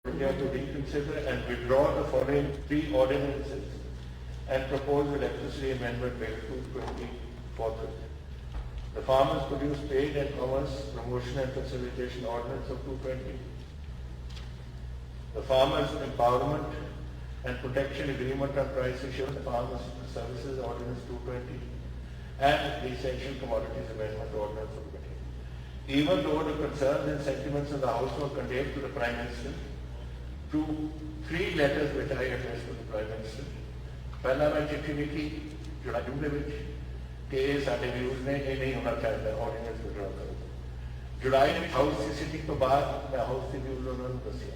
India to reconsider and withdraw the following three ordinances and propose Electricity Amendment Bill 220 forthwith. The Farmers Produce Trade and Commerce Promotion and Facilitation Ordinance of 220. The Farmers Empowerment and Protection Agreement on Price Assurance Farmers Services Ordinance 220 and the Essential Commodities Amendment Ordinance of 20. Even though the concerns and sentiments of the House were conveyed to the Prime Minister through three letters which I addressed to the Prime Minister, पहला मैं चिट्ठी लिखी जुलाई जून कि साडे views ने ये नहीं होना चाहिए ऑर्डिनेंस विड्रॉ करो। जुलाई में हाउस की सिटिंग तो बाद मैं हाउस के व्यूज उन्होंने दसिया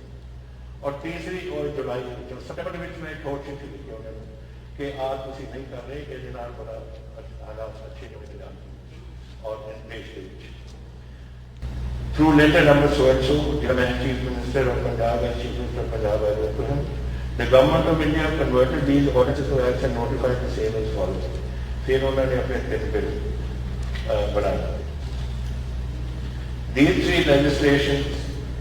और तीसरी और जुलाई जो सितंबर में मैं एक और चिट्ठी लिखी उन्होंने कि आज तुम नहीं कर रहे कि जिन्हें बड़ा हालात अच्छे नहीं और देश के through letter number so and so, Chief Minister of Punjab and Chief Minister of Punjab, I wrote to him. The Government of India converted these ordinances to acts and notified the same as follows. फिर उन्होंने अपने 3 bill बनाए. These three legislations,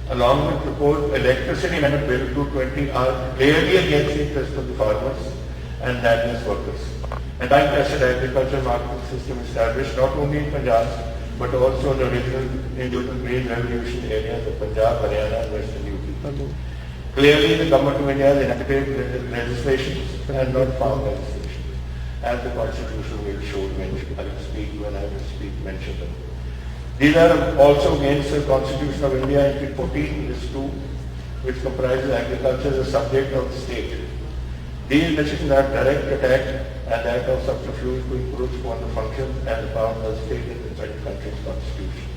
along with proposed Electricity Amendment Bill 220, are clearly against the interests of the farmers and landless workers. And time-tested agricultural market system established not only in Punjab, but also in the original individual green revolution areas of Punjab, Haryana and Western UP. Clearly, the Government of India has enacted legislation and not farm legislation, as the Constitution will show when I will speak mention them. These are also against the Constitution of India in 14:2, which comprises agriculture as a subject of the state. These legislations are direct attack and act of subterfuge to encroach upon the functions and the powers of the state inside the country's constitution.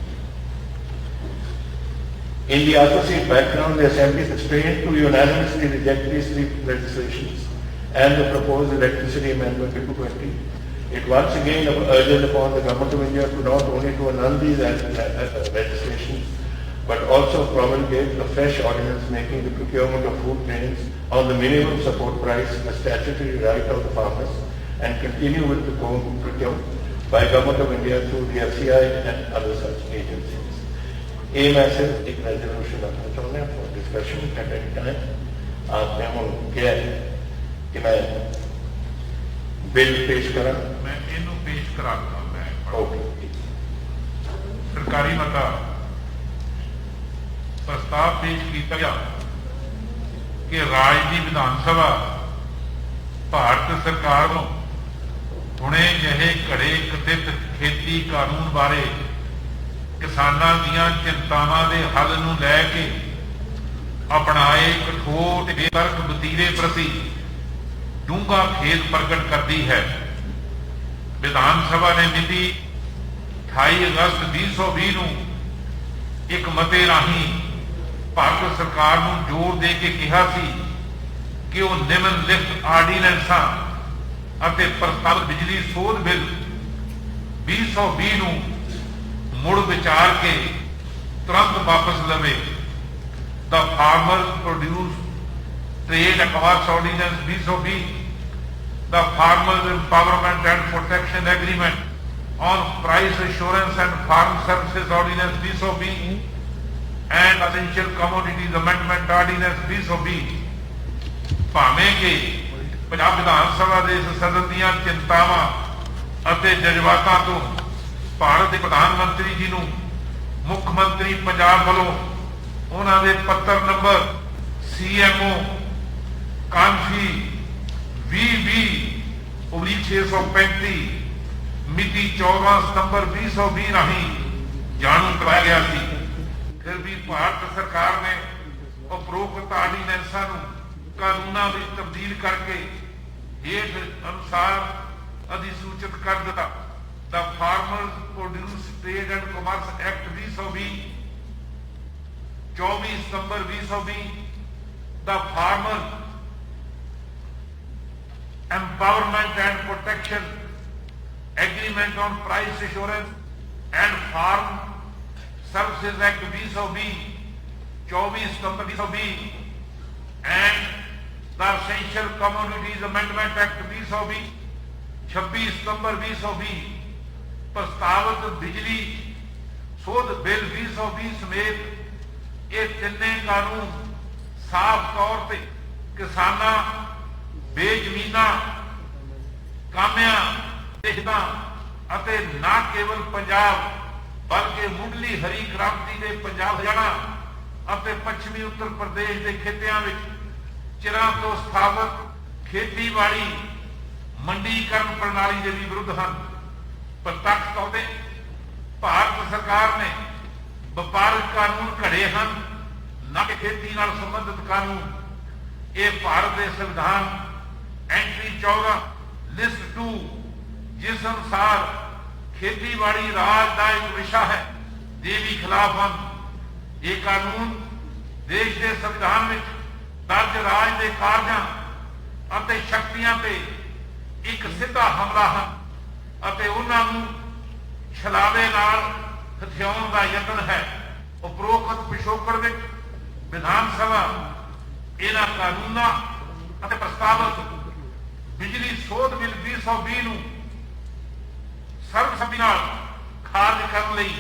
In the associate background, the Assembly sustained to unanimously reject these three legislations and the proposed Electricity Amendment Bill 220. It once again urges upon the Government of India to not only to annul these legislations, but also promulgate a fresh ordinance making the procurement of food grains on the minimum support price a statutory right of the farmers and continue with the procurement by Government of India through the FCI and other such agencies. A massive resolution रखना चाहते हैं for discussion at any time. आपने हम क्या कि मैं bill पेश करा मैं इन्हों पेश करा मैं ओके सरकारी मता प्रस्ताव पेश किया गया कि राज की विधान सभा भारत सरकार को हुणे जहे घड़े कथित खेती कानून बारे किसानां दीयां चिंतावां दे हल नूं लै के अपनाए कठोर ते बेतरक वतीरे प्रति डूंगा खेद प्रगट करती है। विधान सभा ने मिति 28 अगस्त 2020 नूं एक मते राही भारत सरकार नूं जोर दे के कहा सी कि वो निम्नलिखित आर्डीनेंसां ਅਤੇ ਪ੍ਰਸਤਾਵਿਤ ਬਿਜਲੀ ਸੋਧ ਬਿੱਲ 2020 ਨੂੰ ਮੁੜ ਵਿਚਾਰ ਕੇ ਤੁਰੰਤ ਵਾਪਸ ਲਵੇ। The Farmers Produce Trade and Commerce Ordinance 2020, the Farmers Empowerment and Protection Agreement on Price Assurance and Farm Services Ordinance 2020 and Essential Commodities Amendment Ordinance 2020 ਭਾਵੇਂ ਕਿ ਪੰਜਾਬ ਵਿਧਾਨ ਸਭਾ ਦੇ ਸਦਨ ਦੀਆਂ ਚਿੰਤਾਵਾਂ ਅਤੇ ਜਜ਼ਬਾਤਾਂ ਤੋਂ ਭਾਰਤ ਦੇ ਪ੍ਰਧਾਨ ਮੰਤਰੀ ਜੀ ਨੂੰ ਮੁੱਖ ਮੰਤਰੀ ਪੰਜਾਬ ਵੱਲੋਂ ਉਹਨਾਂ ਦੇ ਪੱਤਰ ਨੰਬਰ CMO ਕਾਂਫੀ 2020/635 ਮਿਤੀ 14 ਸਤੰਬਰ 2020 ਰਾਹੀਂ ਜਾਣੂ ਕਰਵਾਇਆ ਗਿਆ ਸੀ। ਫਿਰ ਵੀ ਭਾਰਤ ਸਰਕਾਰ ਨੇ ਉਪਰੋਕਤ ਆਰਡੀਨੈਂਸਾਂ ਨੂੰ ਕਾਨੂੰਨਾਂ ਵਿੱਚ ਤਬਦੀਲ ਕਰਕੇ ਹੇਠ ਅਨੁਸਾਰ ਅਧਿਸੂਚਿਤ ਕਰ ਦਿੱਤਾ। The Farmers Produce Trade and Commerce Act 2020 24 September 2020, The Farmers Empowerment and Protection Agreement on Price Assurance and Farm Services Act 2020 24 September 2020 and the Essential Commodities Amendment Act 2020 26 ਸਤੰਬਰ 2020 ਪ੍ਰਸਤਾਵਿਤ ਬਿਜਲੀ ਸੋਧ ਬਿੱਲ 2020 ਸਮੇਤ ਇਹ ਤਿੰਨੇ ਕਾਨੂੰਨ ਸਾਫ਼ ਤੌਰ ਤੇ ਕਿਸਾਨਾਂ, ਬੇਜ਼ਮੀਨਾਂ, ਕਾਮਿਆਂ, ਹਿੱਤਾਂ ਅਤੇ ਨਾ ਕੇਵਲ ਪੰਜਾਬ ਬਲਕਿ ਮੁੱਢਲੀ ਹਰੀ ਕ੍ਰਾਂਤੀ ਦੇ ਪੰਜਾਬ, ਹਰਿਆਣਾ ਅਤੇ ਪੱਛਮੀ ਉੱਤਰ ਪ੍ਰਦੇਸ਼ ਦੇ ਖਿੱਤਿਆਂ ਵਿੱਚ ਚਿਰਾਂ ਤੋਂ ਸਥਾਪਿਤ ਖੇਤੀਬਾੜੀ ਮੰਡੀਕਰਨ ਪ੍ਰਣਾਲੀ ਦੇ ਵੀ ਵਿਰੁੱਧ ਹਨ। ਪ੍ਰਤੱਖ ਤੌਰ ਤੇ ਭਾਰਤ ਸਰਕਾਰ ਨੇ ਵਪਾਰਕ ਕਾਨੂੰਨ ਘੜੇ ਹਨ, ਨਾ ਕਿ ਖੇਤੀ ਨਾਲ ਸੰਬੰਧਿਤ ਕਾਨੂੰਨ। ਇਹ ਭਾਰਤ ਦੇ ਸੰਵਿਧਾਨ ਐਂਟਰੀ 14 ਲਿਸਟ 2 ਜਿਸ ਅਨੁਸਾਰ ਖੇਤੀਬਾੜੀ ਰਾਜ ਦਾ ਇੱਕ ਵਿਸ਼ਾ ਹੈ ਦੇ ਵੀ ਖਿਲਾਫ ਹਨ। ਇਹ ਕਾਨੂੰਨ ਦੇਸ਼ ਦੇ ਸੰਵਿਧਾਨ ਵਿੱਚ ਦਰਜ ਰਾਜ ਦੇ ਕਾਰਜਾਂ ਅਤੇ ਸ਼ਕਤੀਆਂ ਤੇ ਇੱਕ ਸਿੱਧਾ ਹਮਲਾ ਹਨ ਅਤੇ ਉਹਨਾਂ ਨੂੰ ਛਲਾਵੇ ਨਾਲ ਹਥਿਆਉਣ ਦਾ ਯਤਨ ਹੈ। ਉਪਰੋਕਤ ਪਿਛੋਕੜ ਵਿੱਚ ਵਿਧਾਨ ਸਭਾ ਇਹਨਾਂ ਕਾਨੂੰਨਾਂ ਅਤੇ ਪ੍ਰਸਤਾਵਿਤ ਬਿਜਲੀ ਸੋਧ ਬਿੱਲ 2020 ਨੂੰ ਸਰਬਸੰਮਤੀ ਨਾਲ ਖਾਰਜ ਕਰਨ ਲਈ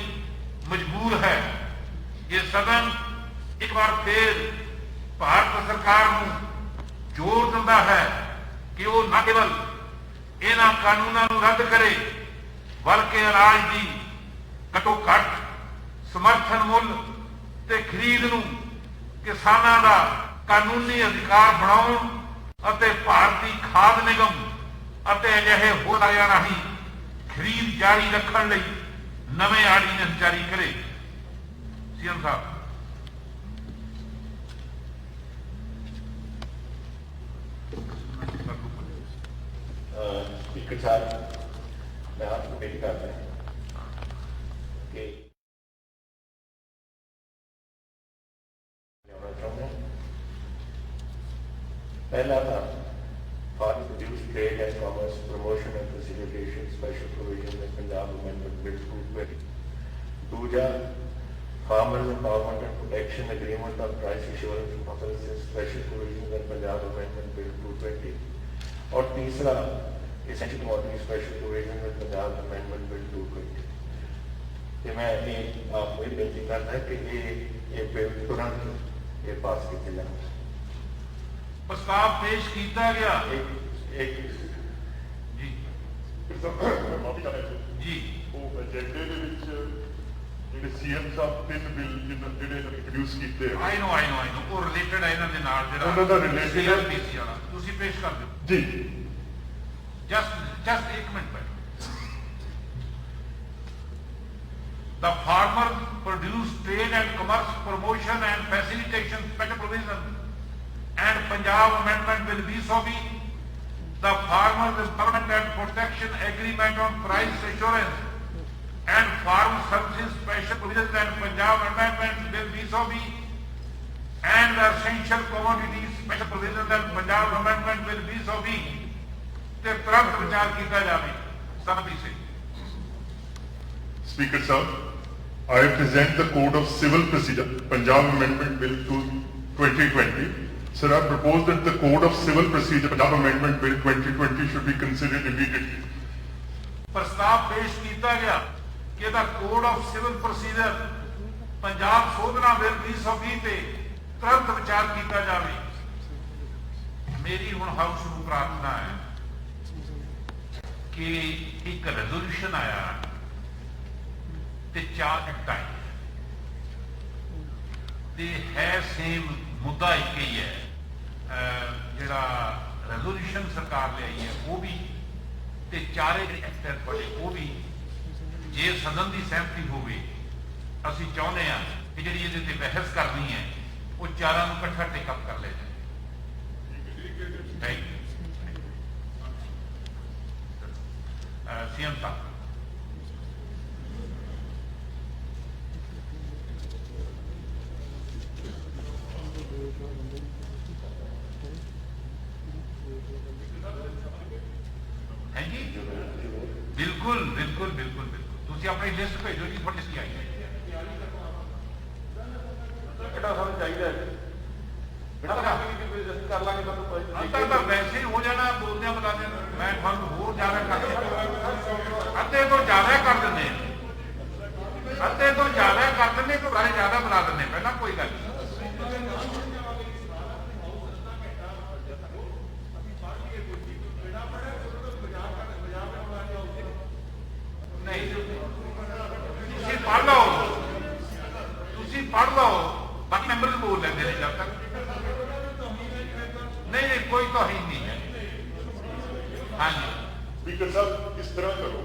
ਮਜਬੂਰ ਹੈ। ਇਹ ਸਦਨ ਇੱਕ ਵਾਰ ਫੇਰ ਭਾਰਤ ਸਰਕਾਰ ਨੂੰ ਜ਼ੋਰ ਦਿੰਦਾ ਹੈ ਕਿ ਉਹ ਨਾ ਕੇਵਲ ਇਹਨਾਂ ਕਾਨੂੰਨਾਂ ਨੂੰ ਰੱਦ ਕਰੇ ਬਲਕਿ ਅਨਾਜ ਦੀ ਘੱਟੋ ਘੱਟ ਸਮਰਥਨ ਮੁੱਲ ਤੇ ਖਰੀਦ ਨੂੰ ਕਿਸਾਨਾਂ ਦਾ ਕਾਨੂੰਨੀ ਅਧਿਕਾਰ ਬਣਾਉਣ ਅਤੇ ਭਾਰਤੀ ਖਾਦ ਨਿਗਮ ਅਤੇ ਅਜਿਹੇ ਹੋਰ ਅਦਾਰਿਆਂ ਰਾਹੀਂ ਖਰੀਦ ਜਾਰੀ ਰੱਖਣ ਲਈ ਨਵੇਂ ਆਰਡੀਨੈਂਸ ਜਾਰੀ ਕਰੇ। ਸੀਐਮ ਸਾਹਿਬ। स्पीकर साहब, मैं आपको बेनती करता हूँ कि पहला था Foreign Produce Trade and Commerce Promotion and Facilitation Special Provision in Punjab Amendment Bill 220. दूजा Farmers Empowerment and Protection Agreement on Price Assurance and Policies Special Provision in Punjab Amendment Bill 220. और तीसरा Essential Commodity Special Provision in Punjab Amendment Bill 220. कि मैं आपको ये बेनती करना है कि ये बिल तुरंत ये पास किए जाए। प्रस्ताव पेश किया गया। एक जी माफी चाहते जी वो एजेंडे ਦੇ ਵਿੱਚ ਜਿਹੜੇ ਸੀਐਮ ਸਾਹਿਬ ਤਿੰਨ ਬਿੱਲ ਜਿਹੜੇ ਇੰਟਰੋਡਿਊਸ ਕੀਤੇ ਆਈ ਨੋ ਉਹ ਰਿਲੇਟਡ ਹੈ ਇਹਨਾਂ ਦੇ ਨਾਲ ਜਿਹੜਾ ਉਹਨਾਂ ਦਾ related ਹੈ। CRPC ਵਾਲਾ ਤੁਸੀਂ ਪੇਸ਼ ਕਰ ਦਿਓ ਜੀ just एक मिनट पर the Farmer Produce Trade and Commerce Promotion and Facilitation Special Provision and Punjab Amendment Bill 2020, the Farmers Empowerment and Protection Agreement on Price Assurance and Farm Services Special Provisions and Punjab Amendment Bill 2020 and the Essential Commodities Special Provisions and Punjab Amendment Bill 2020 ਤੇ ਤੁਰੰਤ ਵਿਚਾਰ ਕੀਤਾ ਜਾਵੇ ਸਭੀ ਸੇ। Speaker Sir, I present the Code of Civil Procedure, Punjab Amendment Bill 2020. Sir, I propose that the Code of Civil Procedure, Punjab Amendment Bill 2020 should be considered immediately. ਪ੍ਰਸਤਾਵ ਪੇਸ਼ ਕੀਤਾ ਗਿਆ ਕਿ ਇਹਦਾ code of civil procedure Punjab ਸੋਧਨਾ bill 2020 ਤੇ ਤੁਰੰਤ ਵਿਚਾਰ ਕੀਤਾ ਜਾਵੇ। ਮੇਰੀ ਹੁਣ ਹਾਊਸ ਨੂੰ ਪ੍ਰਾਰਥਨਾ ਹੈ ਕਿ ਇੱਕ ਰੈਜ਼ੋਲੂਸ਼ਨ ਆਇਆ ਤੇ 4 ਐਕਟ ਆਏ ਤੇ ਹੈ ਸੇਮ ਮੁੱਦਾ ਇੱਕ ਹੀ ਹੈ। ਜਿਹੜਾ ਰੈਜ਼ੋਲੂਸ਼ਨ ਸਰਕਾਰ ਲਿਆਈ ਹੈ ਉਹ ਵੀ ਤੇ ਚਾਰੇ ਜਿਹੜੇ ਐਕਟ ਬਣੇ ਉਹ ਵੀ ਜੇ ਸਦਨ ਦੀ ਸਹਿਮਤੀ ਹੋਵੇ ਅਸੀਂ ਚਾਹੁੰਦੇ ਹਾਂ ਕਿ ਜਿਹੜੀ ਇਹਦੇ ਤੇ ਬਹਿਸ ਕਰਨੀ ਹੈ ਉਹ ਚਾਰਾਂ ਨੂੰ ਇਕੱਠਾ ਟੇਕ ਅਪ ਕਰ ਲਿਆ ਜਾਏ। सीएम साहब। है जी बिल्कुल बिल्कुल बिल्कुल बिल्कुल तुम अपनी लिस्ट भेजो जी थोड़ी लिस्ट आई है कर लांगे तो वैसे ही हो जाना बोलते बता दें मैं थोड़ा होर ज्यादा कर अद्धे तो ज्यादा कर दें अद्धे तो ज्यादा कर दें तो बारे ज्यादा बना दें पहला कोई गल जब तक नहीं कोई तौहीन नहीं है। हाँ जी स्पीकर साहब इस तरह करो,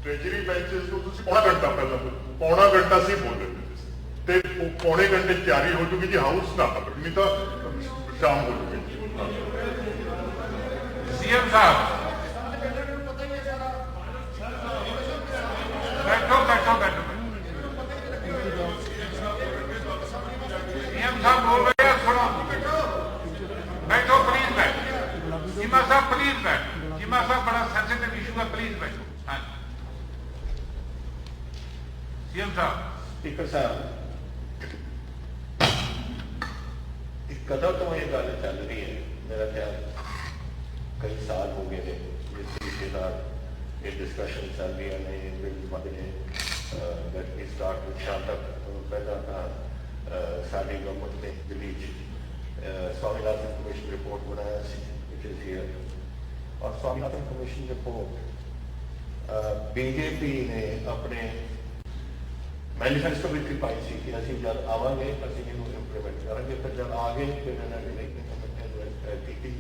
ट्रेजरी बेंचेस को ਤੁਸੀਂ ਪੌਣਾ ਘੰਟਾ ਪਹਿਲਾਂ ਪੌਣਾ ਘੰਟਾ ਸੀ ਬੋਲਦੇ ਤੇ ਪੌਣੇ ਘੰਟੇ ਤਿਆਰੀ ਹੋ ਚੁੱਕੀ ਜੀ, ਹਾਊਸ ਨਾ ਪਕੜ ਨਹੀਂ ਤਾਂ ਸ਼ਾਮ ਹੋ ਚੁੱਕੀ। सीएम साहब बैठो बैठो बैठो सीएम साहब बोल रहे हैं, सुनो। बैठो प्लीज बैठो। चीमा साहब प्लीज बैठो। चीमा साहब बड़ा सेंसिटिव इशू है, प्लीज बैठो। हाँ सीएम साहब। स्पीकर साहब कदों तो ये गल चल रही है, मेरा ख्याल कई साल हो गए हैं जिस तरीके ये डिस्कशन चल रही है। स्टार्ट विद शांता पहला था साडी गवर्नमेंट ने दिल्ली स्वामीनाथन कमीशन रिपोर्ट बनाया विच इज हियर, और स्वामीनाथन कमीशन रिपोर्ट बीजेपी ने अपने मैनीफेस्टो में पाई सी कि असं जब आवेंगे असं इंप्लीमेंट करेंगे, फिर जब आ गए फिर इन्होंने नहीं की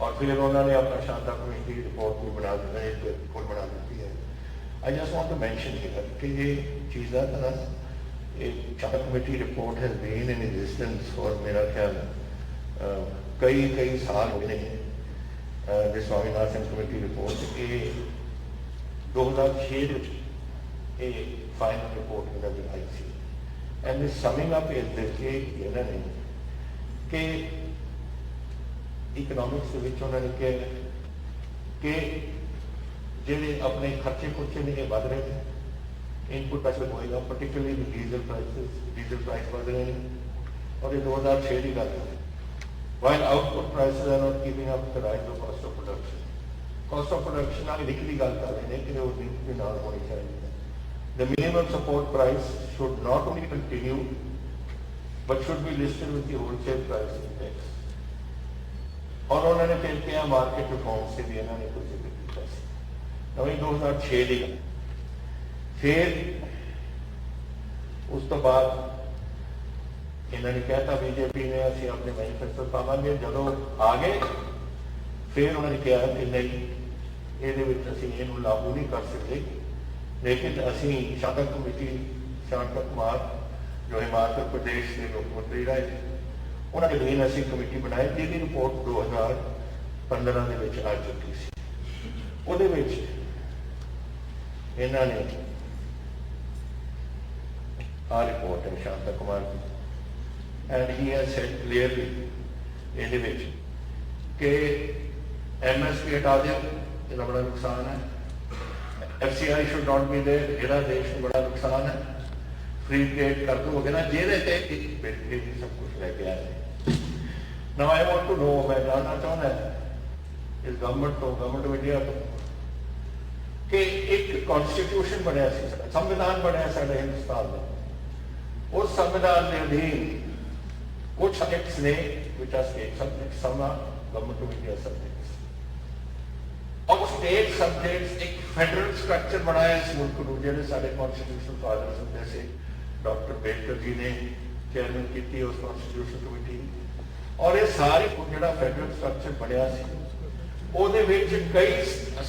और फिर उन्होंने अपना शांता कमीशन की रिपोर्ट भी बना दी है। I just want to mention here कि ये चीज़ा ना Shanta committee report has been in existence for मेरा ख्याल कई साल हो गए हैं। स्वामीनाथन कमेटी रिपोर्ट ये 2006 फाइनल रिपोर्ट में आई थी एंड समिंग अप इज इन्होंने कि इकनॉमिक्स उन्होंने कहा कि जेडे अपने खर्चे खुर्चे ने बढ़ रहे हैं, इनपुट प्राइस होएगा, पर्टिकुलरली डीजल प्राइस बढ़ रहे हैं और ये 2006 की गल है। While output prices are not keeping up the rise of cost of production. Cost of production आगे निकली गल कर रहे हैं कि वो लिंक भी नाल होनी चाहिए। The minimum support price should not only continue but should be listed with the wholesale price index. और उन्होंने फिर किया मार्केट रिफॉर्म से भी इन्होंने कुछ जिक्र किया। नवी 2006 की गल। फिर उस तो बाद इन्होंने कहता बीजेपी ने असं अपने मैनीफेस्टो पावे जो आ गए, फिर उन्होंने कहा कि नहीं ये लागू नहीं कर सकते, लेकिन असी शांता कमेटी शांता कुमार जो हिमाचल प्रदेश के मुख्यमंत्री रहे उन्होंने मेन असी कमेटी बनाई जिसकी रिपोर्ट 2015 के आ चुकी सी। इन्होंने आ रिपोर्ट है शांता कुमार की and he has said clearly कि MSP हटा दिया, इसका बड़ा नुकसान है। FCI should not be there, इसका देश में बड़ा नुकसान है। फ्री ट्रेड कर दोगे ना जेदे सब कुछ लेके आए। Now I want to know, मैं जानना चाहता इस गवर्नमेंट ऑफ इंडिया तो कि एक कॉन्स्टिट्यूशन बनया, संविधान बनया साडे हिंदुस्तान में। उस संविधान के अधीन कुछ सब्जेक्ट्स ने which are state subjects, some are government of India subjects, और स्टेट सब्जेक्ट्स एक फेडरल स्ट्रक्चर बनाया इस मुल्क को, जिन्हें साडे कॉन्स्टिट्यूशन फादर्स जैसे डॉक्टर अम्बेडकर जी ने चेयरमैन की उस कॉन्स्टिट्यूशन कमेटी। और ये सारे जो फेडरल स्ट्रक्चर बनया कई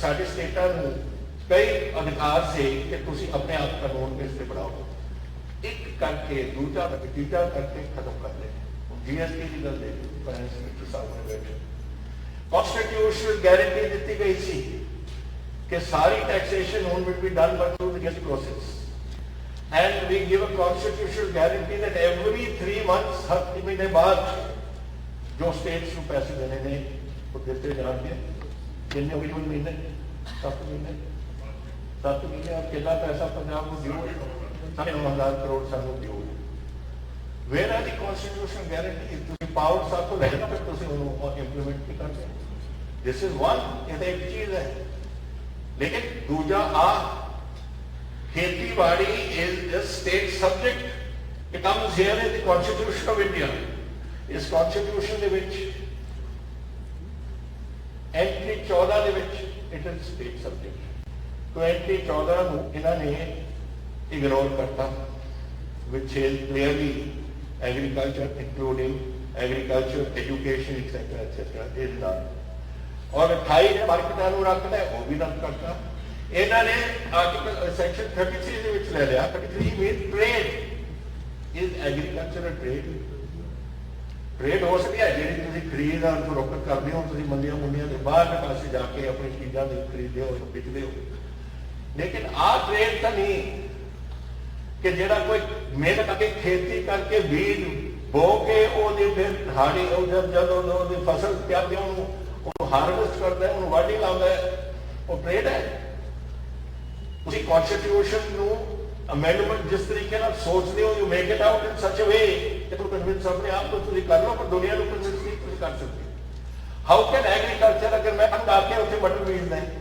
साडे स्टेटां नूं कई अधिकार से कि तुसीं अपने आप कानून बेस पे बनाओ, एक करके दूजा तीजा करके खत्म कर दे। GST की गल देखो, फाइनेंस मिनिस्टर साहब ने बैठे कॉन्स्टिट्यूशनल गारंटी दी गई सी कि सारी टैक्सेशन हुण will be done by through the GST process and we give a constitutional guarantee that every 3 months, हर 3 महीने बाद जो स्टेट्स को पैसे देने ने वो देते जाएंगे। कितने हुए महीने 7 महीने और कितना पैसा पंजाब को ड्यू है, 9,000 करोड़ सानू ड्यू है। Where are the constitutional guarantee? तुसीं पावर साथ तो लेना फिर तुसीं उन्होंने इंप्लीमेंट नहीं करते। दिस इज वन, ये एक चीज है। लेकिन दूजा खेती बाड़ी is a state subject, it comes here in the constitution of India. इस कॉन्स्टिट्यूशन दे विच एंट्री 14 दे which it is state subject. तो एंट्री 14 इन्होंने इग्नोर करता, which is clearly agriculture including agriculture education etcetera is not और 28 ने मार्केटां नूं रखना है वो भी रद्द करता इन्होंने आर्टिकल सेक्शन 33 ਦੇ ਵਿੱਚ ਲੈ ਲਿਆ 33 mean trade is agricultural trade हो सकती है ਜਿਹੜੀ ਤੁਸੀਂ ਖਰੀਦ और फरोख्त करते हो ਤੁਸੀਂ ਮੰਡੀਆਂ ਮੁੰਡੀਆਂ ਦੇ ਬਾਹਰਲੇ ਪਾਸੇ ਜਾ ਕੇ ਆਪਣੀ ਚੀਜ਼ਾਂ ਦੇ ਖਰੀਦਦੇ ਹੋ ਵਿਕਦੇ ਹੋ लेकिन आ ट्रेड तो नहीं कि जेड़ा कोई मेहनत करके खेती करके बीज बो के फिर हाड़ी जब फसल त्यागते हारवेस्ट करता है वाढ़ी लाता है वो ट्रेड है उसी कॉन्स्टिट्यूशन अमेंडमेंट जिस तरीके सोचते हो you make it out in such a way कि तुम कन्विंस अपने आप को कर लो पर दुनिया को कन्विंस नहीं कर सकते हाउ कैन एग्रीकल्चर अगर मैं अंग आके उसे मटर बीजना है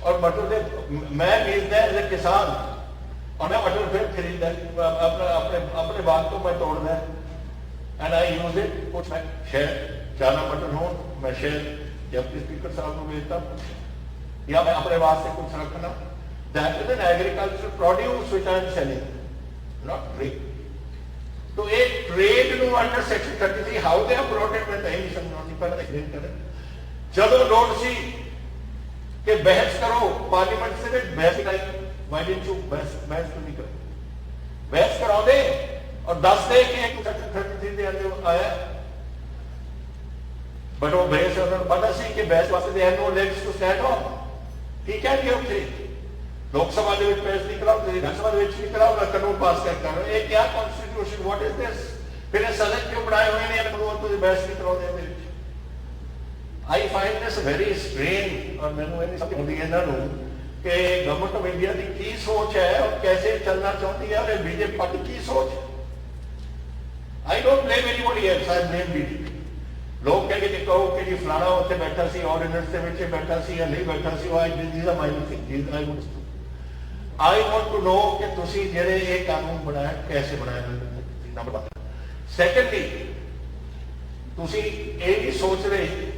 और मटर से मैं बीजना है एज ए किसान और मैं मटर फिर खरीदना अपने बाग को मैं तोड़ना है एंड आई यूज इट कुछ मैं शहर चाना मटर हो मैं शहर डिप्टी स्पीकर साहब को भेजता या मैं अपने वास्ते कुछ रखना that is an agriculture produce which I am selling not trade तो एक trade no under section 33 how they have brought it with emission not पर एक्सप्लेन करें जब लोड सी कि बहस करो पार्लियामेंट से बहस कराई व्हाई डिडंट यू बहस क्यों नहीं करो बहस कराओ दे और दस दे कि एक सेक्शन 33 ਦੇ अंदर आया बट वो बहस उन्होंने पता सी कि बहस वास्ते they have no legs to stand on ठीक है कि ਉੱਥੇ लोक सभा ਦੇ ਵਿੱਚ ਬਹਿਸ ਨਹੀਂ ਕਰਾਓ ਤੇ ਵਿਧਾਨ ਸਭਾ ਦੇ ਵਿੱਚ ਨਹੀਂ ਕਰਾਓ ਨਾ ਕਾਨੂੰਨ ਪਾਸ ਕਰ ਰਹੇ ਇਹ ਕੀ ਕਨਸਟੀਟਿਊਸ਼ਨ ਵਾਟ ਇਜ਼ ਦਿਸ ਫਿਰ ਇਹ ਸਦਨ ਕਿਉਂ ਬਣਾਏ ਹੋਏ ਨੇ ਕਾਨੂੰਨ ਤੋਂ ਬਹਿਸ ਨਹੀਂ ਕਰਾਉਂਦੇ ਇਹਦੇ ਵਿੱਚ I find this very strange और मैंने ये समझ नहीं है ना कि गवर्नमेंट ऑफ इंडिया की की सोच है और कैसे चलना चाहती है और बीजेपी पार्टी की सोच I don't blame anybody else I blame BJP लोग कहेंगे कि कहो कि जी फलाना उत्थे बैठा सी ऑर्डिनेंस ਦੇ ਵਿੱਚ बैठा सी या नहीं बैठा सी I these are my things I want to know कि ਤੁਸੀਂ ਜਿਹੜੇ ਇਹ ਕਾਨੂੰਨ ਬਣਾਇਆ कैसे बनाया नंबर 1 secondly ਤੁਸੀਂ ਇਹ ਵੀ ਸੋਚ ਰਹੇ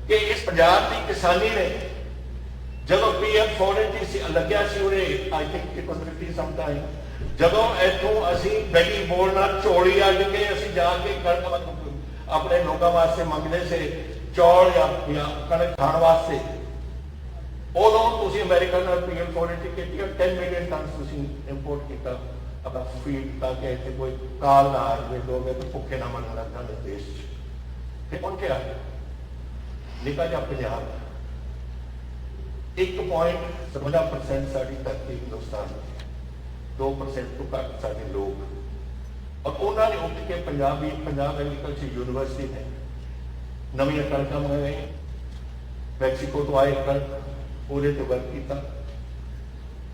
कि इस पंजाब की किसानी ने जब PM फॉरेन लग्या सी उरे I think it was 50 some time जब इथों असी बैगी बोलना झोली अज के असी जाके कणक अपने लोगों वास्ते मंगते से चौल या कणक खाण वास्ते उदों तुसीं अमेरिका नाल PM फॉरेन की 10 मिलियन टन तुसीं इंपोर्ट किया अपना फीड ताकि इतने कोई काल ना आए लोग भुखे ना मरन लग जाते देश फिर कौन क्या निका जा पंजाब 1.17% साड़ी धरती हिंदुस्तान 2% तो घट सारे लोग और उन्होंने उठ के पंजाब एग्रीकल्चर यूनिवर्सिटी ने नवी कणक मंगाई मैक्सीको तो आए कणक ਉਹਦੇ ਤੇ वर्क किया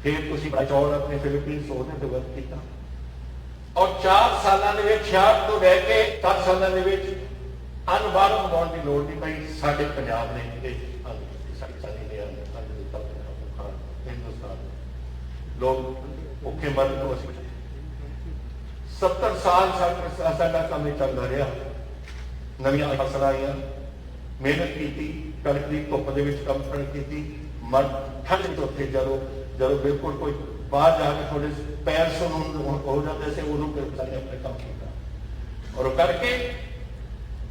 फिर तुसीं चौल अपने फिलीपीनस ਉਹਦੇ ਤੇ वर्क किया और 4 सालों के 66 तो लैके 10 सालों के अन बाहर मंगाने की लोड़ नहीं पई साडे पंजाब ने हिंदुस्तान लोग भुखे मरन तो 70 साल साडा काम चलता रहा नवीं फसल आईयां मेहनत की कणक की धुप के कम की मर ठंड उत्थे जो बिल्कुल कोई बाहर जाके थोड़े पैर सुन हो जाते थे उदों अपने काम किया और करके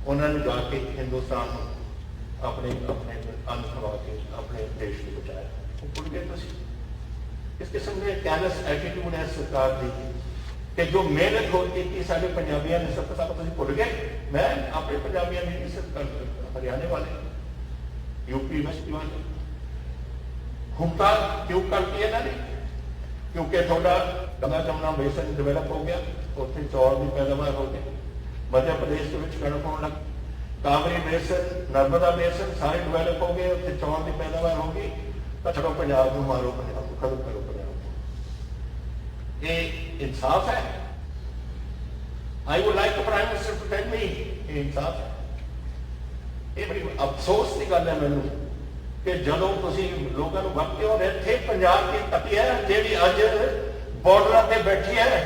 उन्होंने जाके हिंदुस्तान अपने अपने अन्न खवा के अपने देश को बचाया भुल गए तुसीं इस किस्म के कैलस एटीट्यूड है सरकार की कि जो मेहनत होती थी सारे पंजाबियों ने सब तुसीं भुल गए मैं अपने पंजाबियों ने हरियाणे वाले यूपी वेस्ट वाले हुक्का क्यों करती है इन्होंने क्योंकि थोड़ा गंगा जमुना बेसन डिवेलप हो गया उत्थे चौल की पैदावार हो गई मध्य प्रदेश के कणक होने लग कावरी बेसन नर्मदा बेसन सारे डिवेलप हो गए उत्थे चौल की पैदावार हो गई तो चलो पंजाब को मारो पंजाब को खत्म करो पंजाब ये इंसाफ है I would like the prime minister to tell me ये इंसाफ है ये बड़ी अफसोस की गल है मैनू कि जदों तुसीं लोगों को वरते हो इत्थे पंजाब की धरती है जिहड़ी अज बॉर्डर ते बैठी है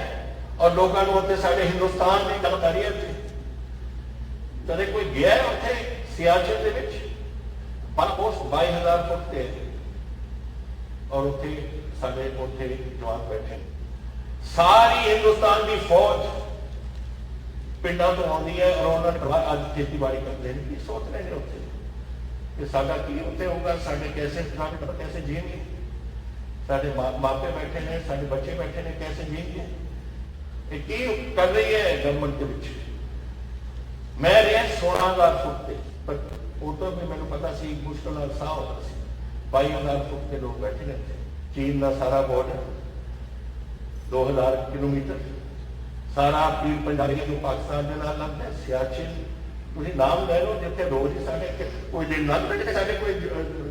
और लोगों को उत्थे साडे हिंदुस्तान की गल कर रही है कदे कोई गया है उत्थे सियाचिन दे विच पर पोस्ट 22,000 फुट ते और उत्थे साडे उत्थे जवान बैठे सारी हिंदुस्तान की फौज ਪਿੰਡਾਂ ਤੋਂ ਆਉਂਦੀ ਹੈ ਔਰ ਉਹਨਾਂ ਨੇ ਅੱਜ ਖੇਤੀਬਾੜੀ ਕਰਦੇ ਨੇ, ਕੀ ਸੋਚ ਰਹੇ ਨੇ ਉੱਥੇ ਕਿ ਸਾਡਾ ਕੀ ਉੱਥੇ ਹੋਊਗਾ, ਸਾਡੇ कैसे जिएंगे, साढ़े मापे बैठे ने, साढ़े बच्चे बैठे ने, कैसे जिएंगे, ये की कर रही है गवर्नमेंट के विच। मैं रहा 16,000 फुट पे, पर वो तो भी मैंने पता सी मुश्किल नाल साह होता सी, 22,000 फुट के लोग बैठे रहते। चीन का सारा बॉर्डर 2,000 किलोमीटर, सारा पीर पंजाबी जो पाकिस्तान के नाल लगता है, सियाचिन ਤੁਸੀਂ ਨਾਮ ਲੈ ਲਓ, ਜਿੱਥੇ ਰੋਜ਼ ਹੀ ਸਾਡੇ ਕੋਈ ਦਿਨ ਲੱਗਦਾ ਜਿੱਥੇ ਸਾਡੇ ਕੋਈ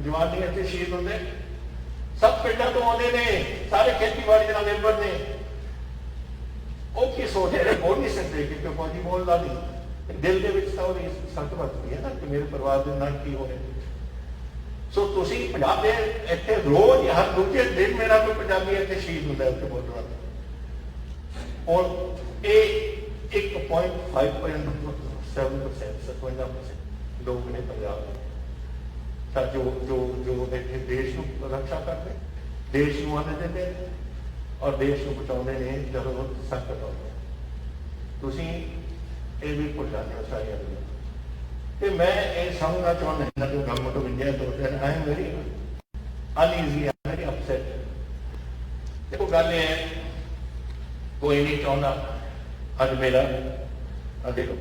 ਜਵਾਨ ਨਹੀਂ ਇੱਥੇ ਸ਼ਹੀਦ ਹੁੰਦੇ। ਸਭ ਪਿੰਡਾਂ ਤੋਂ ਆਉਂਦੇ ਨੇ, ਸਾਰੇ ਖੇਤੀਬਾੜੀ ਦੇ ਨਾਲ ਨਿਰਭਰ ਨੇ। ਉਹ ਕੀ ਸੋਚਦੇ ਨੇ, ਬੋਲ ਨਹੀਂ ਸਕਦੇ ਕਿਉਂਕਿ ਫੌਜੀ ਬੋਲਦਾ ਨਹੀਂ, ਦਿਲ ਦੇ ਵਿੱਚ ਤਾਂ ਉਹਦੀ ਸੱਟ ਵੱਜਦੀ ਹੈ ਨਾ ਕਿ ਮੇਰੇ ਪਰਿਵਾਰ ਦੇ ਨਾਲ ਕੀ ਹੋਇਆ। ਸੋ ਤੁਸੀਂ ਪੰਜਾਬ ਦੇ ਇੱਥੇ ਰੋਜ਼ ਹਰ ਦੂਜੇ ਦਿਨ ਮੇਰਾ ਕੋਈ ਪੰਜਾਬੀ ਇੱਥੇ ਸ਼ਹੀਦ ਹੁੰਦਾ ਉੱਥੇ ਬੋਲਣਾ। ਔਰ ਇਹ 1.5% 57% ਲੋਕ ਨੇ ਪੰਜਾਬ ਦੇ ਤਾਂ ਜੋ ਇੱਥੇ ਦੇਸ਼ ਨੂੰ ਰੱਖਿਆ ਕਰਦੇ, ਦੇਸ਼ ਨੂੰ ਆਨੰਦ ਦਿੰਦੇ ਔਰ ਦੇਸ਼ ਨੂੰ ਬਚਾਉਂਦੇ ਨੇ ਜਦੋਂ ਸੰਕਟ ਆਉਂਦਾ। ਤੁਸੀਂ ਇਹ ਵੀ ਭੁੱਲ ਜਾਂਦੇ ਹੋ ਸਾਰੀਆਂ ਗੱਲਾਂ। ਤੇ ਮੈਂ ਇਹ ਸਮਝਣਾ ਚਾਹੁੰਦਾ ਹਾਂ ਕਿ ਗਵਰਨਮੈਂਟ ਆਫ ਇੰਡੀਆ ਤੋਂ I am very uneasy, very upset. ਦੇਖੋ ਗੱਲ ਇਹ ਹੈ, ਕੋਈ ਨਹੀਂ ਚਾਹੁੰਦਾ ਅੱਜ ਮੇਰਾ ਦੇਖੋ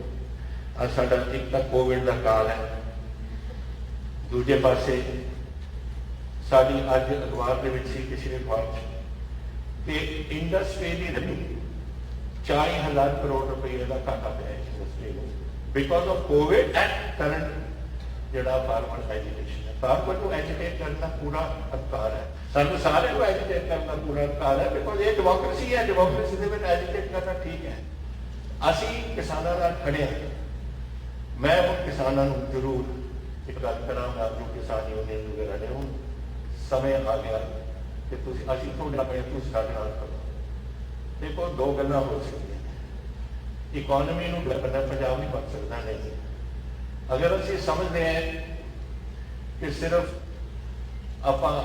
ਅੱਜ ਸਾਡਾ ਇੱਕ ਤਾਂ ਕੋਵਿਡ ਦਾ ਕਾਲ ਹੈ, ਦੂਜੇ ਪਾਸੇ ਸਾਡੀ ਅੱਜ ਅਖਬਾਰ ਦੇ ਵਿੱਚ ਸੀ ਕਿਸੇ ਅਖਬਾਰ 'ਚ ਕਿ ਇੰਡਸਟਰੀ ਦੀ ਰਵੀ 40,000 ਕਰੋੜ ਰੁਪਏ ਦਾ ਘਾਟਾ ਪਿਆ ਇੰਡਸਟਰੀ ਨੂੰ because of Covid and current ਜਿਹੜਾ ਫਾਰਮਰ ਐਜੂਕੇਸ਼ਨ ਹੈ। ਫਾਰਮਰ ਨੂੰ ਐਜੂਕੇਟ ਕਰਨ ਦਾ ਪੂਰਾ ਅਧਿਕਾਰ ਹੈ, ਸਾਨੂੰ ਸਾਰਿਆਂ ਨੂੰ ਐਜੂਕੇਟ ਕਰਨ ਦਾ ਪੂਰਾ ਅਧਿਕਾਰ ਹੈ ਬਿਕੋਜ਼ ਇਹ ਡੈਮੋਕ੍ਰੇਸੀ ਹੈ। ਡੈਮੋਕ੍ਰੇਸੀ ਦੇ ਵਿੱਚ ਐਜੂਕੇਟ ਕਰਨਾ ਠੀਕ ਹੈ। ਅਸੀਂ ਕਿਸਾਨਾਂ ਨਾਲ ਖੜੇ ਹਾਂ। मैं हूँ किसानों जरूर एक गल करांगा जो किसान यूनियन वगैरह ने हूँ समय आ गया कि असीं तुहाडे अपने तुसीं साडे नाल करो। देखो दो गल्लां हो सकदियां, इकोनॉमी नूं बनना पंजाब नहीं बन सकता नहीं। अगर असीं समझते हैं कि सिर्फ आपां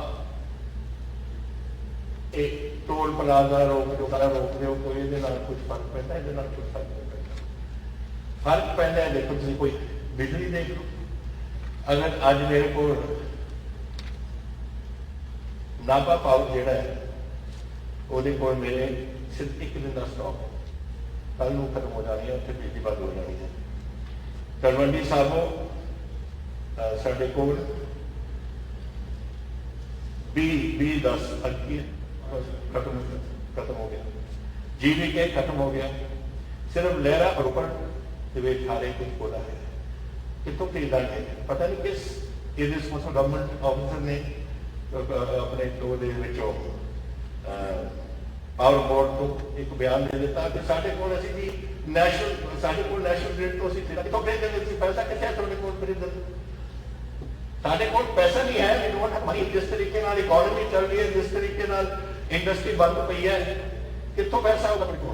एक टोल प्लाजा रोक दो, सारा रोक दो, कोई इहदे नाल कुछ फर्क पैंदा, इहदे नाल कुछ फर्क नहीं। फर्क पैदा है, देखो तुम कोई बिजली देख लो, अगर अज मेरे को नाभा पावर जोड़ा है वो मेरे सिर्फ एक दिन का स्टॉक है, कल नूं खत्म हो जानी है, उत्थे बिजली बंद हो जानी है। तलवंडी साबो साडे कोल 20-10 खत्म हो गया, GVK खत्म हो गया, सिर्फ लहरा रोपड़ थारे कुछ बोला है कितों के इलाके पता नहीं किस गवर्नमेंट ऑफिसर ने अपने पावर बोर्ड को एक बयान दे दिता कि साढ़े को जी नैशनल ग्रिड तो कितों खरीदते, पैसा कितने थोड़े को खरीदन, साढ़े को पैसा नहीं है। We don't have money. जिस तरीके नाल इकोनॉमी चल रही है, जिस तरीके नाल इंडस्ट्री बंद पई है, कितों पैसा होगा अपने को।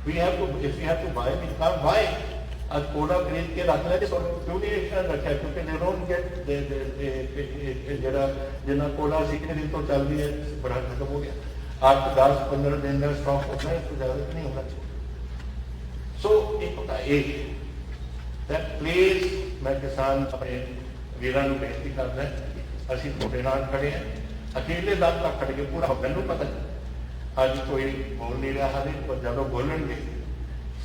We have to, if we have to buy, we can't buy. आज कोड़ा खरीद के रख लेते क्यों नहीं रखा, क्योंकि they don't get जरा जिन्ना कोड़ा सीखने दिन तो चल रही है बड़ा खत्म हो गया। 8-10-15 दिन का स्टॉक होता है, इसको ज्यादा नहीं होना चाहिए। सो एक होता है प्लीज मैं किसान अपने वीरां नूं बेनती करदा असीं तुहाडे नाल खड़े हैं, अकेले दम तक खड़ के पूरा मैनूं पता अज कोई बोल नहीं रहा है, पर जब बोलेंगे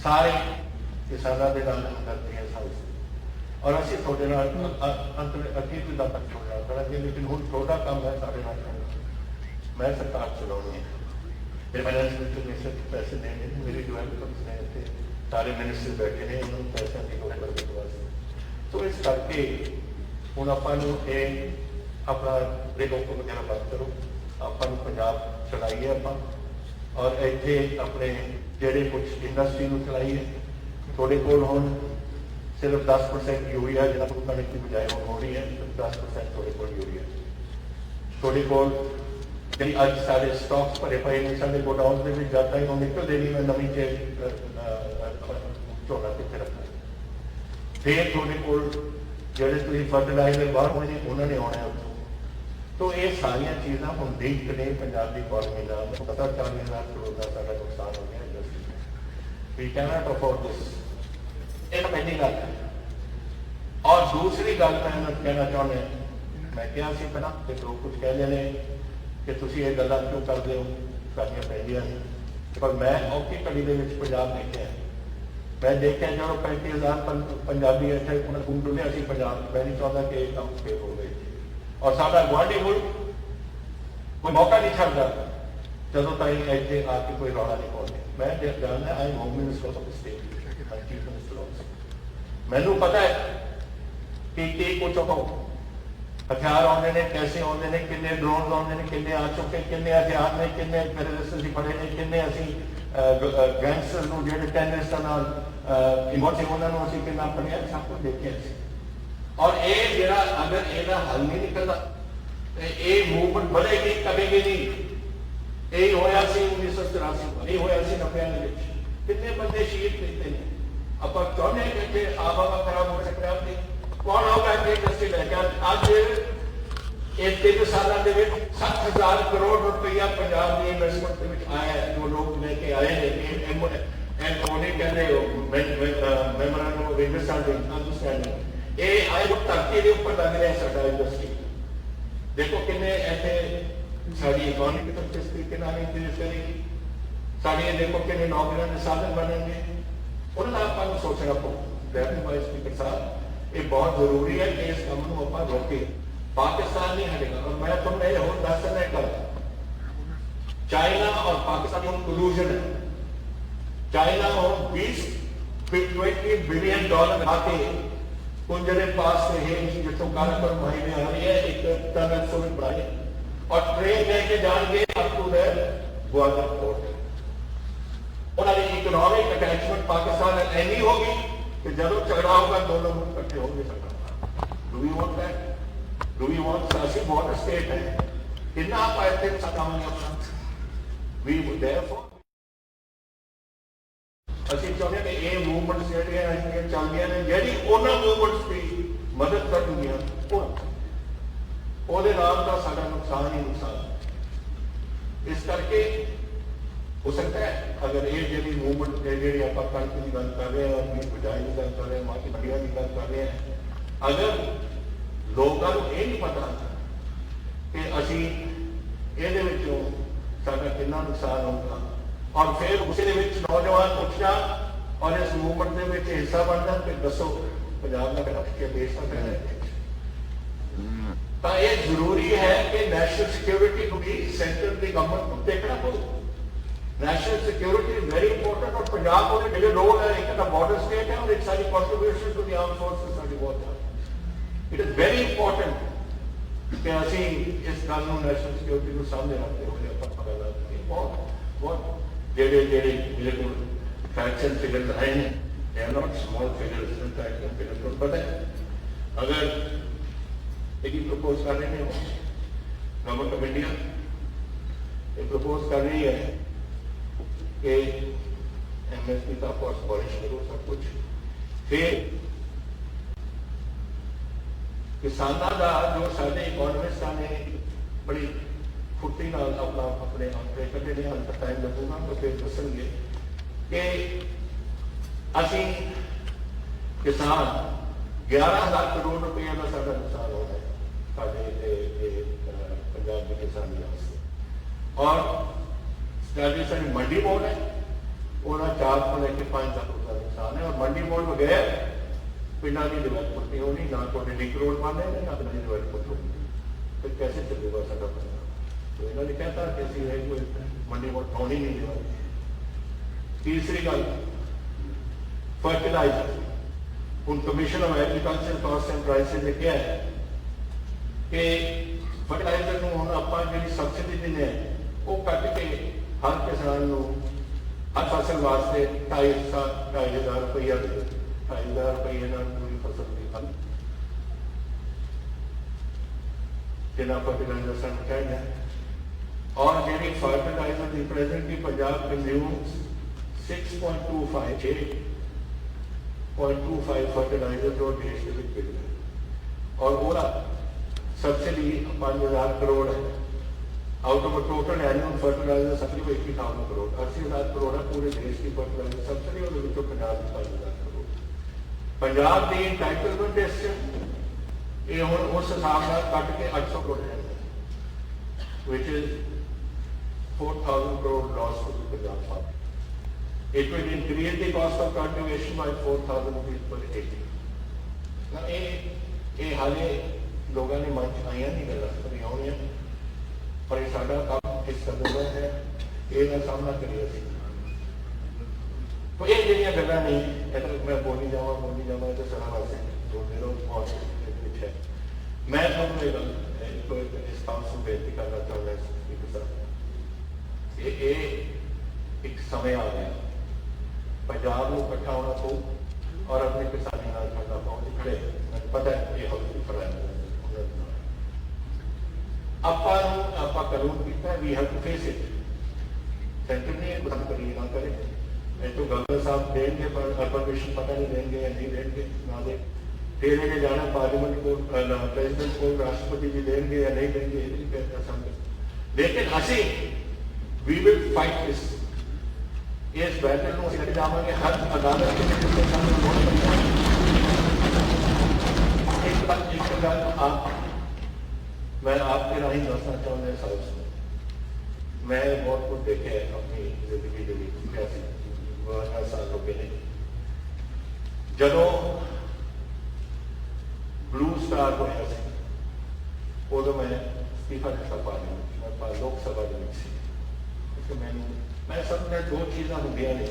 सारे किसानों के नाल करते हैं साउथ और असीं तुहाडे नाल अखीर तक छोड़ना करेंगे। लेकिन हुण थोड़ा काम है साडे नाल करना, मैं सरकार चलाउणी है, मेरे फाइनेंस मिनिस्टर पैसे देने, मेरी जो है इतने सारे मिनिस्टर बैठे ने, उन्होंने पैसा की लोड़ वास्ते। तो इस करके हुण आपां नूं अपना लोग वगैरह बंद करो, आपां नूं पंजाब चलाइए आपां और इत्थे अपने जेडे कुछ इंडस्ट्री में चलाइए। थोड़े कोल हुण सिर्फ 10% यूरिया जिहड़ा कणक की बजाय हो रही है, 10% थोड़े कोल यूरिया, थोड़े कोल जिहड़ी अज सारे स्टॉक्स भरे पे ने साडे गोडाउन दे विच जाता ही निकलदे नहीं, मैं नवीं झोना कित्थे रखना। फिर थोड़े कोल जिहड़े तुसीं फर्टिलाइजर बाहर होने उन्होंने आना उत्थों। तो ये सारिया चीज़ा हम देखते हैं पंजाब की इकोनॉमी का पता 40,000 करोड़ का सारा नुकसान हो गया इंडस्ट्री में। We cannot afford this. एक पहली गल है। और दूसरी गल मैं कहना चाहना, मैं क्या सी पहला कि लोग कुछ कहते हैं कि तुम ये गल्लां क्यों करते हो, करनियां पैंदियां ने, पर मैं औखी घड़ी दे विच पंजाब देखिया। मैं देखिया जो 35,000 पंजाबी इत्थे घूम डुलिया सी पंजाब। मैं नहीं चाहता कि ये काम फेल हो गए। और साडा गुआढ़ी मुल्क कोई मौका नहीं छड्डदा जदों ताईं इत्थे आके कोई रौला नहीं पाउंदे। मैं जानना I am home minister of the state, chief minister of. मैनूं पता है कि कुछ हो हथियार आते हैं, कैसे आते हैं, किन्ने ड्रोन आते हैं, किन्ने आ चुके, किन्ने हथियार ने, किन्ने टेररिस्ट असीं फड़े ने, किन्ने असीं गैंगस्टर नूं जिहड़े टेररिस्टां नाल इन्वॉल्व सी उन्हां नूं असीं किन्ना फड़िया, सब कुछ देखिया। और ये जिहड़ा अगर इहदा हल नहीं निकलदा ये मूवमेंट बढ़ेगी, कटेगी नहीं। यही होया सी 1984 यही होया सी 90 दे विच, कितने बंदे शहीद कीते ने। ਆਪਾਂ ਚਾਹੁੰਦੇ ਹਾਂ ਕਿ ਇੱਥੇ ਆਵਾਵਾ ਖਰਾਬ ਹੋ ਸਕਦਾ ਆਪਣੀ कौन होगा इंडस्ट्री लैके अज ये 3 सालों के 60,000 करोड़ रुपया पंजाब की इन्वेस्टमेंट आया है, जो लोग लेके आए हैं मेमोरेंडम ऑफ अंडरस्टैंडिंग ये आए वो धरती के उपर लग रहा है साडा इंडस्ट्री। देखो किन्ने ऐसे साड़ी इकोनॉमी की तरफ किस तरीके इंक्रीज करेगी, साड़ी देखो किन्ने नौकरियों के साधन बनेंगे, उन्होंने आपको सोचना पड़ेगा। स्पीकर साहब ये बहुत जरूरी है कि इस काम को आप रोके। पाकिस्तान नहीं हटेगा। और मैं तुमने ये होर दस दिन कर चाइना और पाकिस्तान कोलूजन है। चाइना और 20 बिलियन डॉलर आके कुंजरे पास से है जितों काराकोरम भाई में आ रही है एक टनल सोलन बनाए और ट्रेन लेके जाएंगे up to the Gwadar port. उन्होंने इकोनॉमिक अटैचमेंट पाकिस्तान ऐनी होगी कि जब झगड़ा होगा दोनों मुल्क इकट्ठे होंगे। Do we want that? Do we want ऐसी बॉर्डर स्टेट है कितना आप आते हैं सतावंगे अपना वी देयरफॉर ਅਸੀਂ ਚਾਹੁੰਦੇ ਕਿ ਇਹ ਮੂਵਮੈਂਟਸ ਜਿਹੜੀਆਂ ਅਸੀਂ ਚੱਲਦੀਆਂ ਨੇ ਜਿਹੜੀ ਉਹਨਾਂ ਮੂਵਮੈਂਟਸ ਦੀ ਮਦਦ ਕਰਨਗੀਆਂ ਉਹਦੇ ਨਾਲ ਤਾਂ ਸਾਡਾ ਨੁਕਸਾਨ ਹੀ ਨੁਕਸਾਨ। ਇਸ ਕਰਕੇ हो सकता है अगर ये जी मूवमेंट जी आप कणक की गल कर रहे हैं, अपनी बिजाई की गल कर रहे हैं, बाकी मंडिया की गल कर रहे हैं, अगर लोगों को ये नहीं पता कि असी ये साडा कितना नुकसान होगा और फिर उस नौजवान उठ जा और इस मूवमेंट के हिस्सा बन जाए, फिर दसो पंजाब का रख के देश का कहना। तो ये जरूरी है कि नैशनल सिक्योरिटी को भी सेंटर की गवर्नमेंट को देखना पड़ेगा। National security is very important और पंजाब को जो रोल है एक बॉर्डर स्टेट है और एक सारी contribution to the armed forces साडी बहुत है। इट इज वेरी इंपॉर्टेंट कि असी इस गल नूं नेशनल सिक्योरिटी को सामने रखते हुए अपन गल बहुत बहुत जेडे जेडे मेरे को फैक्ट्स एंड फिगर्स आए हैं, they are not small figures, in fact and figures को पता है। अगर एक ही प्रपोज कर रहे हैं गवर्नमेंट ऑफ इंडिया ये प्रपोज कर रही है कि एमएसपी का कॉस्ट अबॉलिश करो सब कुछ, फिर किसानों का जो सारे इकोनॉमिस्ट ने बड़ी फुर्ती नाल अपना अपने आंकड़े कटे ने हल टाइम लगूगा तो फिर दसेंगे कि असी किसान 11,000 करोड़ रुपये का साडा नुकसान हो रहा है साडे पंजाब की किसानी वास्ते। और साड़ी मंडी बोर्ड है वह 4 को लेकर 5 लाख रुपये नुकसान है और मंडी बोर्ड बगैर पिंडा की डिवेलपमेंट नहीं होनी, ना तो लिंक रोड बने ना पिंडा की डिवेलपमेंट होगी, फिर कैसे चलेगा साਡਾ पंजाब। तो इन्होंने कहता कि असं है कोई मंडी बोर्ड होनी नहीं देवानी। तीसरी गल फर्टिलाइजर, हूँ commission of agriculture cost and prices ने कहा है कि फर्टिलाइजर को हम आप जी सबसिडी देने वो कट के हर किसान को हर फसल वास्ते 2,500 रुपया दे, 2,500 रुपये पूरी फसल की खल जिन्ना फर्टिलाइजर सानू चाहिए। और जी फर्टिलाइजर की प्रेजेंटली पंजाब कंज्यूम्स 6.25 फर्टिलाइजर जो देश के बिक रहे और वो सबसिडी 5,000 करोड़ है out of total annual fertiliser subsidy 80,000 crore 80,000 crore है पूरे देश की फर्टिलाइजर सब्सिडी और पंजाब की 5,000 करोड़ पंजाब की इंटाइटलमेंट ये हम उस हिसाब से कट के 800 करोड़ है which is 4,000 crore loss to the Punjab farm. It will increase the cost of cultivation by 4,000 rupees per acre. Now, ये हाले लोगों ने मन च आईया नहीं गल्लां पर आउणियां पर ये साडा काम इस कदर दा है ये ना सामना करिए असीं तो ये जिहड़ियां गल्लां नहीं इधर मैं बोली जावां तो सारा वास्ते बोलदे रहो बहुत कुछ है मैं तुहानूं ये गल इस काउंसिल बेनती करना चाहुंदा स्पीकर साहब एक समय आ गया पंजाब को इकट्ठा होना पो और अपने किसानी करना पहुंच खड़े पता है ये आप कानून किया we have to face it centre ने बंद करिए ना करे तो गवर्नर साहब देंगे परमिशन पता नहीं देंगे या नहीं देंगे ना दे फिर लेके जाना पार्लियामेंट को प्रेसिडेंट को राष्ट्रपति जी देंगे या नहीं देंगे लेकिन असी we will fight this. इस बैटल को लड़ जावांगे हर अदालत के जिसके सामने वोट करना एक गल आप मैं आपके राही दसना चाहूँगा साहब मैं बहुत कुछ देखे अपनी जिंदगी के लिए कैसे 12 साल हो गए जदों ब्लू स्टार होया उदों मैं इस्तीफा दिता पार्लियामेंट मैं लोकसभा मैं समझा दो चीज़ा होंगे ने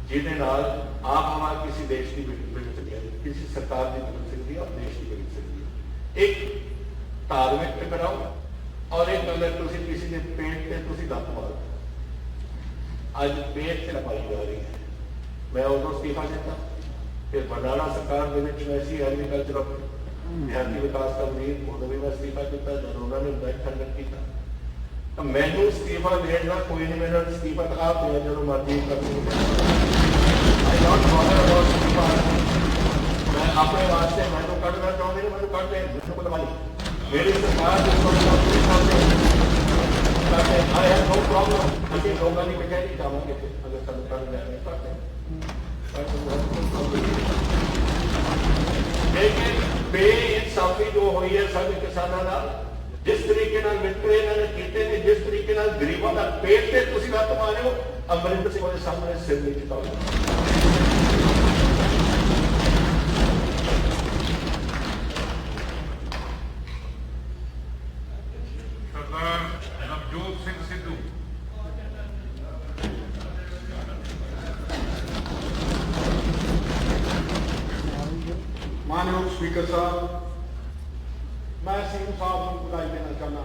जिन्हें नाल आप हवा किसी देश की बिगड़ सकती है किसी सरकार की बिगड़ सकती है और देश की बिगड़ सकती है एक धार्मिक टकराओ और एक अगर तुम किसी के पेट से तुम लत मारो अज पेट से लपाई जा रही है मैं उदों इस्तीफा दिता फिर बरनाला सरकार वैसी एग्रीकल्चर देहाती विकास का वजीर उदों भी मैं इस्तीफा दिता जब उन्होंने बैंक खंडन किया मैनू इस्तीफा देना कोई नहीं मेरा इस्तीफा तो आप देना जो मर्जी कर मैं अपने वास्ते मैनू कटना चाहते नहीं मैनू कट दें मैनू को मेरी सरकार आई हैव नो प्रॉब्लम अभी लोगों की कचहरी जावांगे अगर सब कर करते लेकिन बेइंसाफी जो हुई है सभी किसानों का जिस तरीके मिलते इन्होंने किए ने जिस तरीके गरीबों का पेट से तुम लत मारे हो अमरिंदर सिंह के सामने सिर नहीं झुकाओ सरदार नवजोत सिंह सिद्धू मानयोग स्पीकर साहब मैं सीएम साहब को बधाई देना चाहना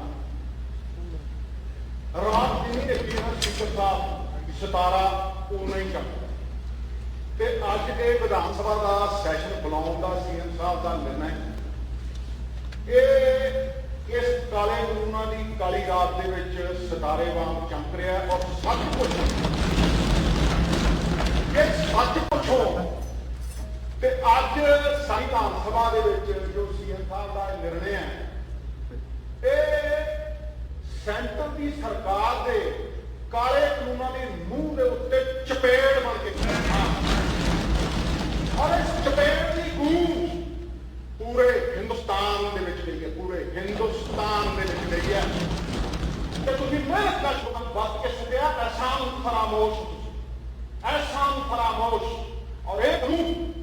रात जिन्नी देखी है स्पीकर साहब 17 उन्ना ही करता अज के विधान सभा का सैशन बुलाने का सीएम साहब का निर्णय इस काले कानूनों की काली रात के सितारे वांग चमक रहा है और सचमुच सचमुच हो अज सारी विधान सभा जो सीएम साहब का निर्णय है सेंटर की सरकार के काले कानूनों के मुंह के उत्ते चपेट बन के और इस चपेट की गूंज पूरे हिंदुस्तान के गई है पूरे हिंदुस्तान के गई है मेहनत का शुभ वक्त के सत्या एहसान फरामोश और एक कानून